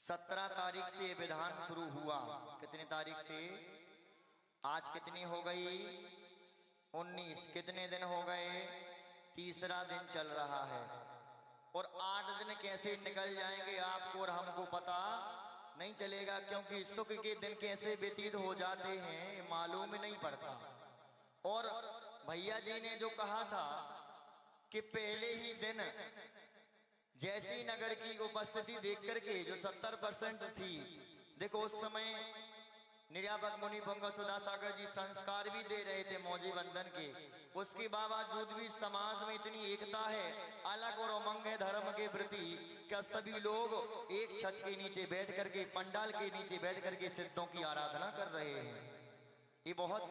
17 तारीख से विधान शुरू हुआ। कितनी तारीख से? आज कितनी हो गई? 19। कितने दिन हो गए? तीसरा दिन चल रहा है। और 8 दिन कैसे निकल जाएंगे आपको और हमको पता नहीं चलेगा, क्योंकि सुख के दिन कैसे व्यतीत हो जाते हैं मालूम नहीं पड़ता। और भैया जी ने जो कहा था कि पहले ही दिन जैसी नगर की उपस्थिति देख करके जो 70% थी, देखो उस समय निर्यापक मुनि पंकज सुधा सागर जी संस्कार भी दे रहे थे मौजी बंधन के, उसके बावजूद भी समाज में इतनी एकता है, अलग और उमंग है धर्म के प्रति, क्या सभी लोग एक छत के नीचे बैठ करके, पंडाल के नीचे बैठ करके सिद्धों की आराधना कर रहे हैं। ये बहुत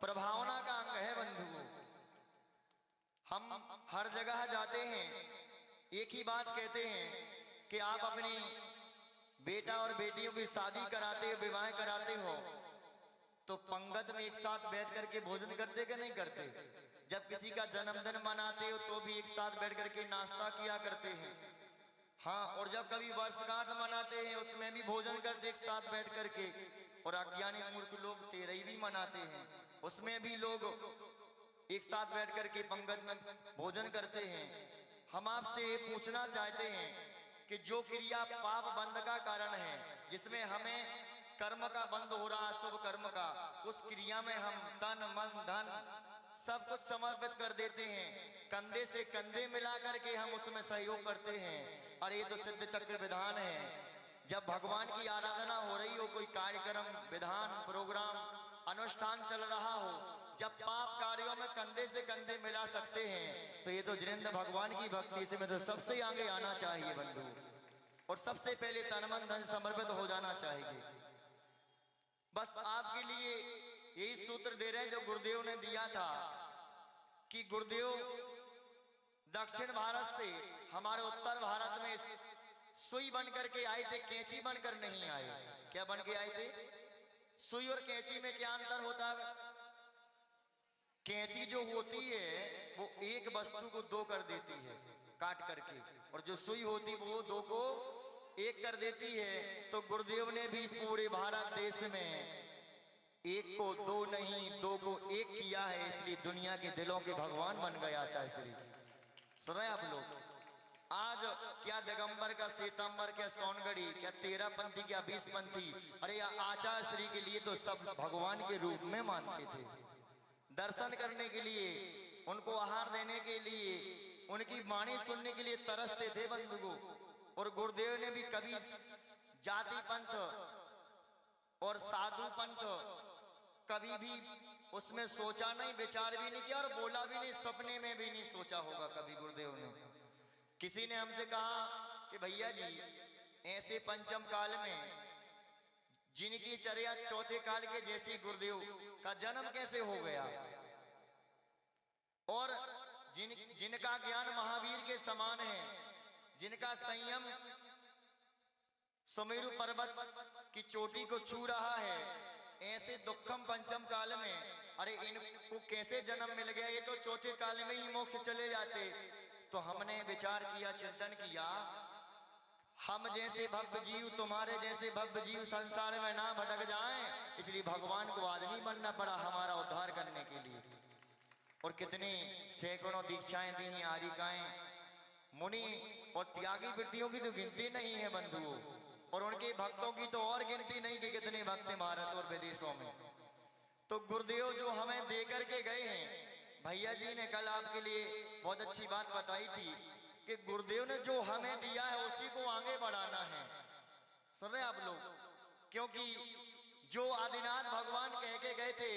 प्रभावना का अंग है बंधुओं। हम हर जगह जाते हैं, एक ही बात कहते हैं कि आप अपनी बेटा और बेटियों की शादी कराते हो, विवाह कराते हो, तो पंगत में एक साथ बैठ करके भोजन करते कि नहीं करते? जब किसी का जन्मदिन मनाते हो तो भी एक साथ बैठ करके नाश्ता किया करते हैं। हाँ, और जब कभी वर्षगांठ मनाते हैं उसमें भी भोजन करते एक साथ बैठ करके। और अज्ञानी मूर्ख लोग तेरही भी मनाते हैं, उसमें भी लोग एक साथ बैठ करके पंगत में भोजन करते हैं। हम आपसे ये पूछना चाहते हैं कि जो क्रिया पाप बंध का कारण है, जिसमें हमें कर्म का बंध हो रहा, शुभ कर्म का, उस क्रिया में हम तन मन धन सब कुछ समर्पित कर देते हैं, कंधे से कंधे मिला करके हम उसमें सहयोग करते हैं। और ये तो सिद्ध चक्र विधान है। जब भगवान की आराधना हो रही हो, कोई कार्यक्रम विधान प्रोग्राम अनुष्ठान चल रहा हो, जब पाप कार्यों में कंधे से कंधे मिला सकते हैं, तो ये तो जिनेंद्र भगवान की भक्ति से मतलब सबसे आगे आना चाहिए बंधु, और सबसे पहले तन मन धन समर्पित हो जाना चाहिए। बस आपके लिए यही सूत्र दे रहे हैं जो गुरुदेव ने दिया था कि गुरुदेव दक्षिण भारत से हमारे उत्तर भारत में सुई बन करके आए थे, कैंची बनकर नहीं आए। क्या बन के आए थे? सुई और कैंची में क्या अंतर होता है? कैंची जो होती है वो एक वस्तु को दो कर देती है काट करके, और जो सुई होती है वो दो को एक कर देती है। तो गुरुदेव ने भी पूरे भारत देश में एक को दो नहीं, दो को एक किया है, इसलिए दुनिया के दिलों के भगवान बन गया आचार्य श्री। सुन रहे आप लोग? आज क्या दिगंबर का श्वेतांबर, क्या सोनगढ़ी, क्या 13 पंथी, क्या 20 पंथी, अरे आचार्य श्री के लिए तो सब भगवान के रूप में मानते थे। दर्शन करने के लिए, उनको आहार देने के लिए, उनकी वाणी सुनने के लिए तरसते थे बंधुओं। और गुरुदेव ने भी कभी जाति पंथ और साधु पंथ कभी भी उसमें सोचा नहीं, विचार भी नहीं किया, और बोला भी नहीं, सपने में भी नहीं सोचा होगा कभी गुरुदेव ने। किसी ने हमसे कहा कि भैया जी ऐसे पंचम काल में जिनकी चर्या चौथे काल के जैसी गुरुदेव का जन्म कैसे हो गया, और जिनका ज्ञान महावीर के समान है, जिनका संयम सुमेरु पर्वत की चोटी को छू रहा है, ऐसे दुखम पंचम काल में अरे इनको कैसे जन्म मिल गया? ये तो चौथे काल में ही मोक्ष चले जाते। तो हमने विचार किया, चिंतन किया, हम जैसे भव्य जीव, तुम्हारे जैसे भव्य जीव संसार में ना भटक जाएं, इसलिए भगवान को आदमी बनना पड़ा हमारा उद्धार करने के लिए। और कितने सैकड़ों दीक्षाएं दी हैं आरिकाएं, मुनि और त्यागी वृत्तियों की तो गिनती नहीं है बंधुओं, और उनके भक्तों की तो और गिनती नहीं कि कितने भक्त भारत और विदेशों में। तो गुरुदेव जो हमें दे करके गए हैं, भैया जी ने कल आपके लिए बहुत अच्छी बात बताई थी कि गुरुदेव ने जो हमें दिया है उसी को आगे बढ़ाना है। सुन रहे आप लोग? क्योंकि जो आदिनाथ भगवान कह के गए थे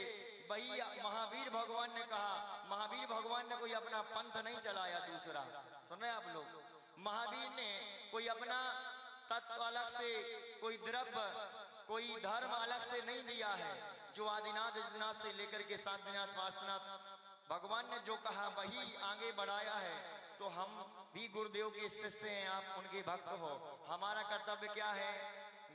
वही महावीर भगवान ने कहा। महावीर भगवान ने कोई अपना पंथ नहीं चलाया दूसरा। सुन रहे आप लोग? महावीर ने कोई अपना तत्व अलग से, कोई द्रव्य, कोई धर्म अलग से नहीं दिया है। जो आदिनाथ आदिनाथ से लेकर के शांतिनाथ वासुनाथ भगवान ने जो कहा वही आगे बढ़ाया है। तो हम भी गुरुदेव के शिष्य हैं, आप उनके भक्त हो। हमारा कर्तव्य क्या है?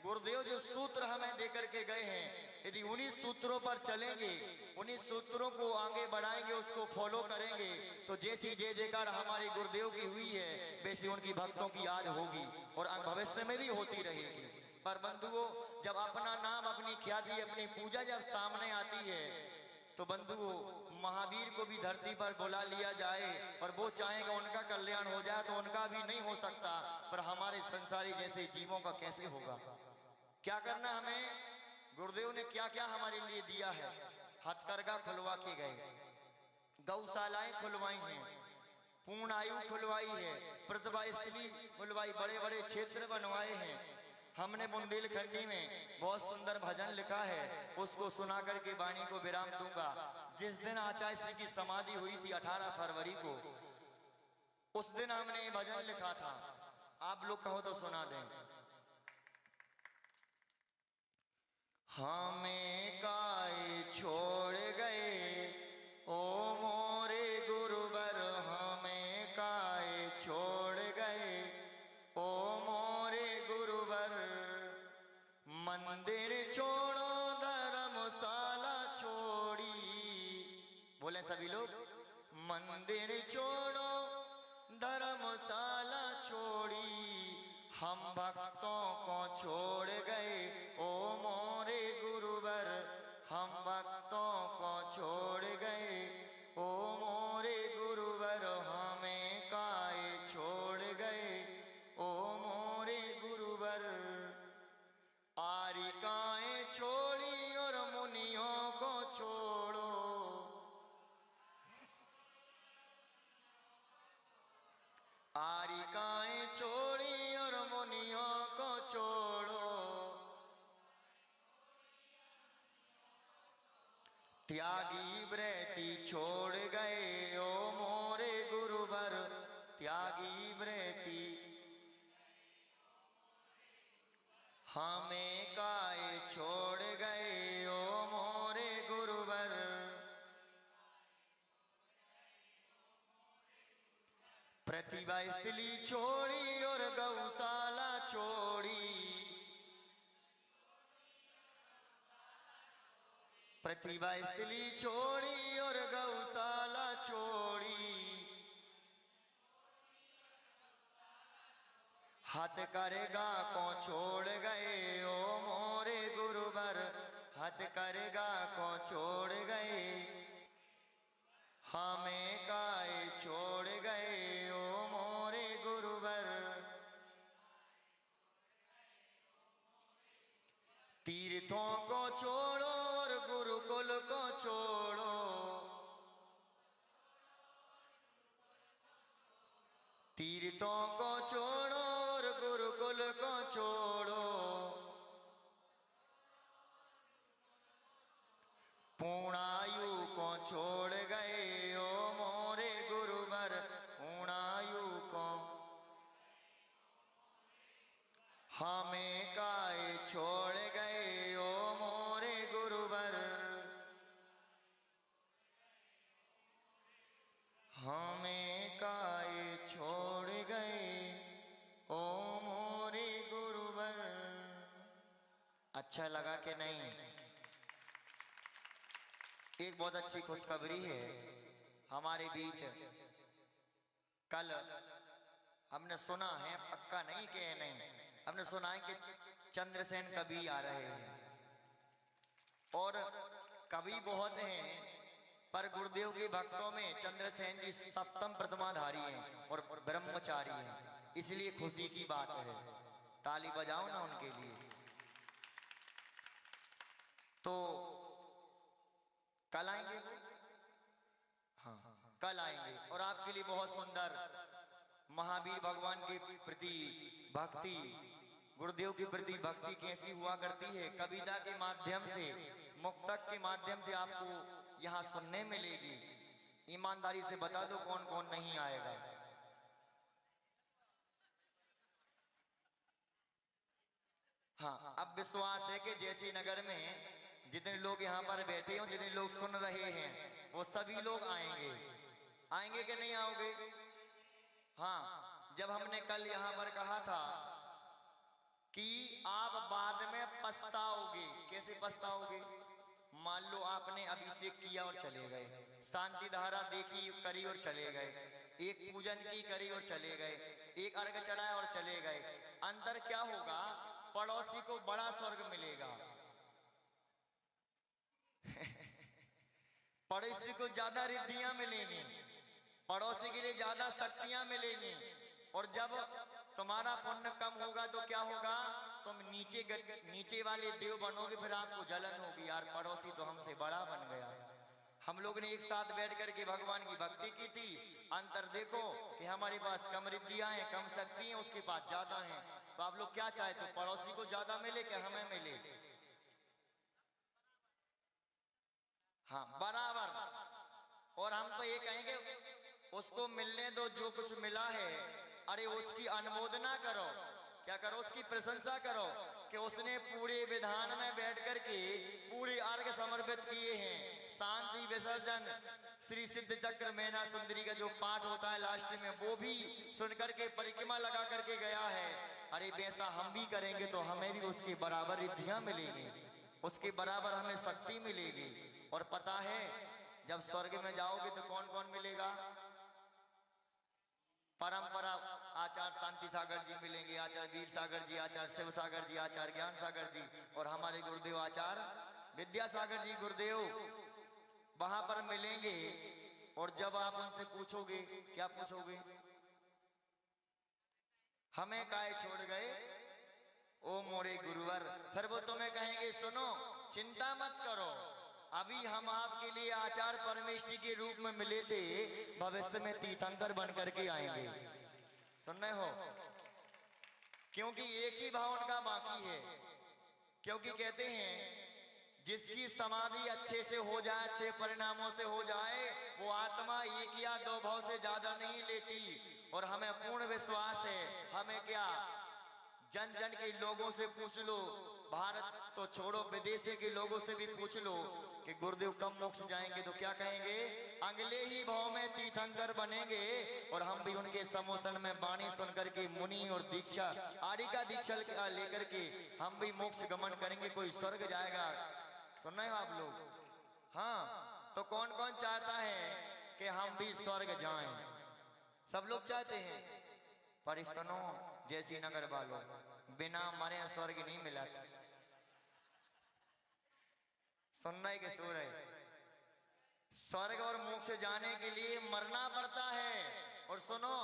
गुरुदेव जो सूत्र हमें देकर के गए हैं, यदि उन्हीं सूत्रों पर चलेंगे, उन्हीं सूत्रों को आगे बढ़ाएंगे, उसको फॉलो करेंगे, तो जैसी जय जयकार हमारी गुरुदेव की हुई है वैसी उनकी भक्तों की आज होगी और भविष्य में भी होती रहेगी। पर बंधुओं, जब अपना नाम, अपनी ख्याति, अपनी पूजा जब सामने आती है तो बंधुओं, महावीर को भी धरती पर बुला लिया जाए और वो चाहेगा उनका कल्याण हो जाए तो उनका भी नहीं हो सकता, पर हमारे संसारी जैसे जीवों का कैसे होगा? क्या करना हमें? गुरुदेव ने क्या क्या हमारे लिए दिया है। हथकरघा खुलवा के गए, गौशालाएं खुलवाई हैं, पूर्ण आयु खुलवाई है, प्रतिभा स्थली खुलवाई, बड़े बड़े क्षेत्र बनवाए हैं। हमने बुंदेलखंडी में बहुत सुंदर भजन लिखा है, उसको सुना करके वाणी को विराम दूंगा। जिस दिन आचार्य श्री की समाधि हुई थी 18 फरवरी को, उस दिन हमने ये भजन लिखा था। आप लोग कहो तो सुना दें। हमें काहे छोड़ गए ओ मोरे गुरुवर, हमें काहे छोड़ गए ओ मोरे गुरुवर। मंदिर छोड़ो धर्मशाला छोड़ी, बोले सभी लोग, मंदिर छोड़ो धर्मशाला छोड़ी, हम भक्तों को छोड़ गए ओ मोरे गुरुवर, हम भक्तों को छोड़ गए ओ मोरे गुरुवर। हमें काहे छोड़ गए ओ मोरे गुरुवर। आरिकाएं छोड़ी और मुनियों को छोड़ो, आरिकाएं छोड़ी और मुनियों को छोड़ो, त्यागी व्रती छोड़ गए ओ मोरे गुरुवर, त्यागी व्रती। हमें काहे छोड़ गए ओ मोरे गुरुवर। प्रतिभा स्थली छोड़ी और गौशाला छोड़ी, प्रतिभा स्थली छोड़ी और गौशाला छोड़ी, हथकरघा को छोड़ गए ओ मोरे गुरुवर, हथकरघा को छोड़ गए। हमें काहे छोड़ गए ओ मोरे गुरुवर। तीर्थों को छोड़ो और गुरुकुल को छोड़ो, तीर्थों को छोड़ो और गुरुकुल को छोड़ो, पूर्णायु को छोड़ गए ओ मोरे गुरुवर, पूर्णायु को। हमें काहे छोड़ गए ओ मोरे गुरुवर, हमें काहे छोड़ गए ओ मोरे गुरुवर। अच्छा लगा कि नहीं? एक बहुत अच्छी खुशखबरी है हमारे बीच। कल हमने सुना है, पक्का नहीं कि नहीं, हमने सुना है कि चंद्रसेन कवि आ रहे हैं, और कवि बहुत हैं, पर गुरुदेव के भक्तों में चंद्रसेन जी सप्तम प्रतिमाधारी हैं और ब्रह्मचारी हैं, इसलिए खुशी की बात है। ताली बजाओ ना उनके लिए। तो कल आएंगे, हाँ कल आएंगे, और आपके लिए बहुत सुंदर महावीर भगवान के प्रति भक्ति, गुरुदेव के प्रति भक्ति कैसी हुआ करती है, कविता के माध्यम से, मुक्तक के माध्यम से आपको यहाँ सुनने मिलेगी। ईमानदारी से बता दो कौन कौन नहीं आएगा। हाँ, अब विश्वास है कि जैसी नगर में जितने लोग यहाँ पर बैठे हो, जितने लोग सुन रहे हैं, वो सभी लोग आएंगे। आएंगे कि नहीं आओगे? हाँ, जब हमने कल यहाँ पर कहा था कि आप आप बाद में पछताओगे। कैसे पछताओगे? मान लो आपने अभिषेक किया और चले गए, शांति धारा देखी करी और चले गए, एक पूजन की करी और चले गए, एक अर्घ चढ़ाया और चले गए। अंदर क्या होगा? पड़ोसी को बड़ा स्वर्ग मिलेगा। पड़ोसी को ज्यादा रिद्धियां मिलेंगी, पड़ोसी के लिए ज्यादा शक्तियां मिलेंगी। और जब तुम्हारा पुण्य कम होगा तो क्या होगा? तुम नीचे वाले देव बनोगे, फिर आपको जलन होगी, यार पड़ोसी तो हमसे बड़ा बन गया। हम लोग ने एक साथ बैठ करके भगवान की भक्ति की थी, अंतर देखो कि हमारे पास कम रिद्धियां हैं, कम शक्ति है, उसके पास ज्यादा है। तो आप लोग क्या चाहते हो? पड़ोसी को ज्यादा मिले कि हमें मिले? हाँ, बराबर। और हम तो ये कहेंगे उसको मिलने दो जो कुछ मिला है, अरे उसकी अनुमोदना करो। क्या करो? उसकी प्रशंसा करो कि उसने पूरे विधान में बैठ करके पूरे अर्घ समर्पित किए हैं। शांति विसर्जन श्री सिद्ध चक्र मैना सुंदरी का जो पाठ होता है लास्ट में, वो भी सुन करके परिक्रमा लगा करके गया है। अरे वैसा हम भी करेंगे तो हमें भी उसके बराबर रिद्धियां मिलेगी, उसके बराबर हमें शक्ति मिलेगी। और पता है जब स्वर्ग में जाओगे तो कौन कौन मिलेगा? परंपरा आचार्य शांति सागर जी मिलेंगे, आचार्य वीर सागर जी, आचार्य शिव सागर जी, आचार्य ज्ञान सागर जी, और हमारे गुरुदेव आचार्य विद्यासागर जी गुरुदेव वहां पर मिलेंगे। और जब आप उनसे पूछोगे, क्या पूछोगे? हमें काहे छोड़ गए ओ मोरे गुरुवर? फिर वो तुम्हें कहेंगे सुनो, चिंता मत करो, अभी हम आपके लिए आचार्य परमेष्ठी के रूप में मिले थे, भविष्य में तीर्थंकर बन करके आएंगे। सुन रहे हो? क्योंकि एक ही भाव उनका बाकी है। क्योंकि कहते हैं जिसकी समाधि अच्छे से हो जाए, अच्छे परिणामों से हो जाए, वो आत्मा एक या दो भाव से ज्यादा नहीं लेती। और हमें पूर्ण विश्वास है, हमें क्या, जन जन के लोगों से पूछ लो, भारत तो छोड़ो विदेशी के लोगों से भी पूछ लो कि गुरुदेव कब मोक्ष जाएंगे, तो क्या कहेंगे? अगले ही भाव में तीर्थंकर बनेंगे। और हम भी उनके समोसन में वाणी सुन करके मुनि और दीक्षा आदि का दीक्षा लेकर के हम भी मोक्ष गमन करेंगे, कोई स्वर्ग जाएगा। सुन रहे हो आप लोग? हाँ, तो कौन कौन चाहता है कि हम भी स्वर्ग जाएं? सब लोग चाहते हैं। पर सुनो जैसी नगर वालों, बिना मरे स्वर्ग नहीं मिला। सुनना है कि सो रहे? स्वर्ग और मोक्ष जाने के लिए मरना पड़ता है। और सुनो,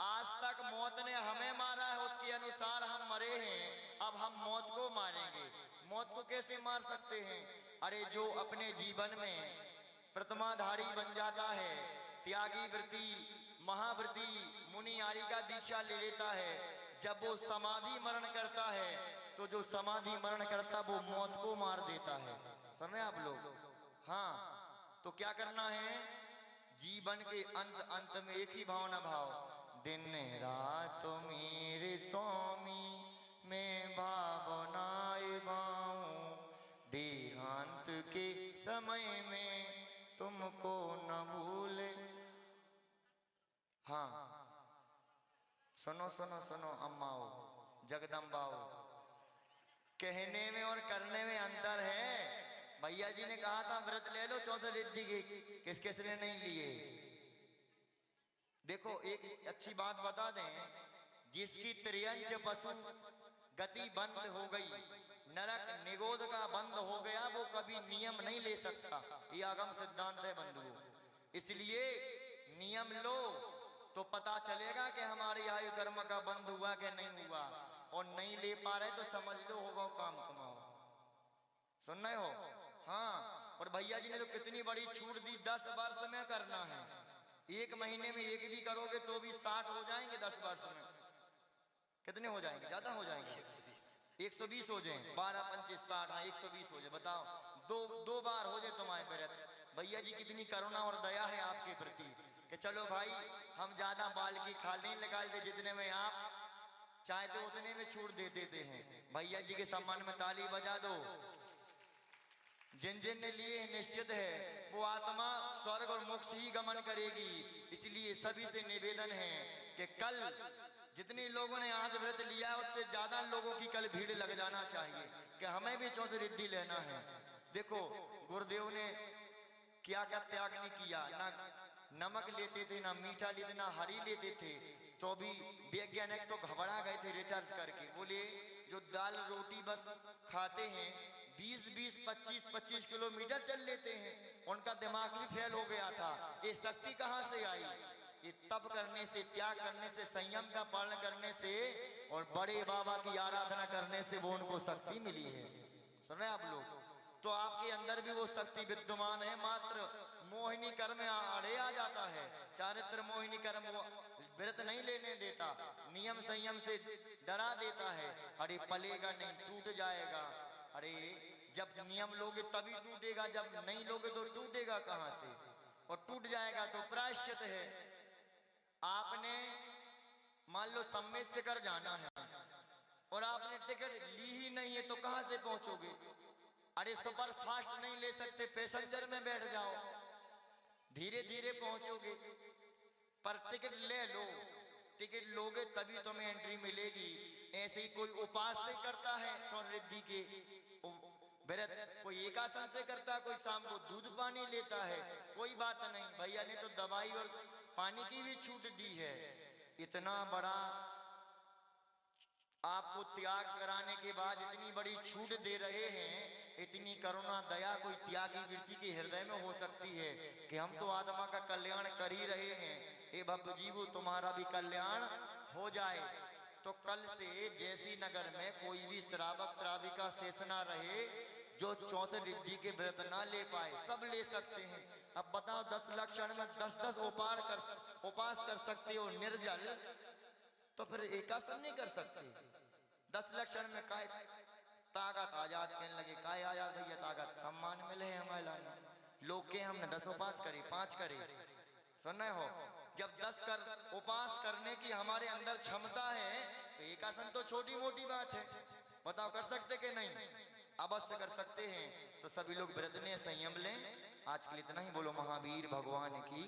आज तक मौत ने हमें मारा है, उसके अनुसार हम मरे हैं, अब हम मौत को मारेंगे। मौत को कैसे मार सकते हैं? अरे जो अपने जीवन में प्रतिमाधारी बन जाता है, त्यागी वृत्ति, महावृत्ति, मुनि आदि का दीक्षा ले लेता है, जब वो समाधि मरण करता है तो जो समाधि मरण करता वो मौत को मार देता है। सुन रहे हैं आप लोग? हाँ, तो क्या करना है? जीवन के अंत में एक ही भावना भाव, दिन रात मेरे स्वामी मैं भावनाए भाऊं, देहांत के समय में तुमको न भूले। हाँ, सुनो सुनो सुनो अम्माओ, जगदम्बाओ, कहने में और करने में अंतर है। भैया जी ने कहा था व्रत ले लो 64 रिद्धि के, किस किस ने नहीं लिए? देखो एक अच्छी बात बता दें, जिसकी त्रियंच पशु गति बंद हो गई, नरक निगोद का बंद हो गया, वो कभी नियम नहीं ले सकता। ये आगम सिद्धांत है बंधुओं। इसलिए नियम लो तो पता चलेगा कि हमारी आयु कर्म का बंद हुआ कि नहीं हुआ। और नहीं ले पा रहे तो समझ लो होगा काम कमाओ। सुन रहे हो? हाँ, और भैया जी ने तो कितनी बड़ी छूट दी, 10 वर्ष में करना है। एक महीने में एक भी करोगे तो भी 60 हो जाएंगे। 10 वर्ष में कितने हो जाएंगे? ज्यादा हो जाएंगे, 120 हो जाए, 12 25 60, हाँ 120 हो जाए। बताओ, दो बार हो जाए तुम्हारे व्रत। भैया जी कितनी करुणा और दया है आपके प्रति कि चलो भाई हम ज्यादा बाल की खाल नहीं लगाते, जितने में आप चाहते उतने में छूट दे देते हैं। भैया जी के सम्मान में ताली बजा दो। जिन जिन ने लिए निश्चित है वो आत्मा स्वर्ग और मोक्ष ही गमन करेगी। इसलिए सभी से निवेदन है कि कल जितने लोगों ने आज व्रत लिया है उससे ज्यादा लोगों की कल भीड़ लग जाना चाहिए कि हमें भी 64 रिद्धि लेना है। देखो गुरुदेव ने क्या क्या त्याग नहीं किया, ना नमक लेते थे, ना मीठा लेते, ना हरी लेते थे। तो भी वैज्ञानिक तो घबरा गए थे रिसर्च करके, बोले जो दाल रोटी बस खाते हैं 20-20, 25-25 किलोमीटर चल लेते हैं, उनका दिमाग भी फेल हो गया था। ये शक्ति कहाँ से आई? ये तप करने से, त्याग करने से, संयम का पालन करने से और बड़े बाबा की आराधना करने से वो उनको शक्ति मिली है। सुन रहे हैं आप लोग? तो आपके अंदर भी वो शक्ति विद्यमान है, मात्र मोहिनी कर्म आड़े आ जाता है। चारित्र मोहिनी कर्म वो व्रत नहीं लेने देता, नियम संयम से डरा देता है। अरे पलेगा नहीं, टूट जाएगा। अरे जब नियम लोगे तभी टूटेगा, जब नहीं लोगे तो टूटेगा कहां से? और टूट जाएगा तो प्रायश्चित है। आपने मान लो सम्मेत से कर जाना है और आपने टिकट ली ही नहीं है तो कहां से पहुंचोगे? अरे सुपर फास्ट नहीं ले सकते, पैसेंजर में बैठ जाओ, धीरे धीरे पहुंचोगे। पर टिकट ले लो, टिकट लोगे तभी तुम्हें एंट्री मिलेगी। ऐसे ही कोई उपास से करता है 64 रिद्धि के व्रत, कोई एकासन से करता है, कोई शाम को दूध पानी लेता है, कोई बात नहीं। भैया ने तो दवाई और पानी की भी छूट दी है। इतना बड़ा आपको त्याग कराने के बाद इतनी बड़ी छूट दे रहे हैं, इतनी करुणा दया कोई त्यागी व्यक्ति के हृदय में हो सकती है कि हम तो आत्मा का कल्याण कर ही रहे हैं, हे भक्त जीवो तुम्हारा भी कल्याण हो जाए। तो कल से जैसी नगर में कोई भी श्रावक श्राविका शेष ना रहे जो 64 रिद्धि के व्रत ना ले पाए, सब ले सकते हैं। अब बताओ 10 लक्षण में 10-10 उपास कर सकते हो निर्जल, तो फिर एकासन नहीं कर सकते? 10 लक्षण में काय ताकत आजाद कहने लगे, काय आजाद भैया ताकत, सम्मान मिले हमारे लोग के हमने 10 उपास करे, 5 करे। सुन रहे हो? जब 10 कर उपास करने की हमारे अंदर क्षमता है तो एकासन तो छोटी मोटी बात है। बताओ कर सकते कि नहीं? अवश्य कर सकते हैं। तो सभी लोग व्रत ने संयम लें। आज के लिए इतना ही। बोलो महावीर भगवान की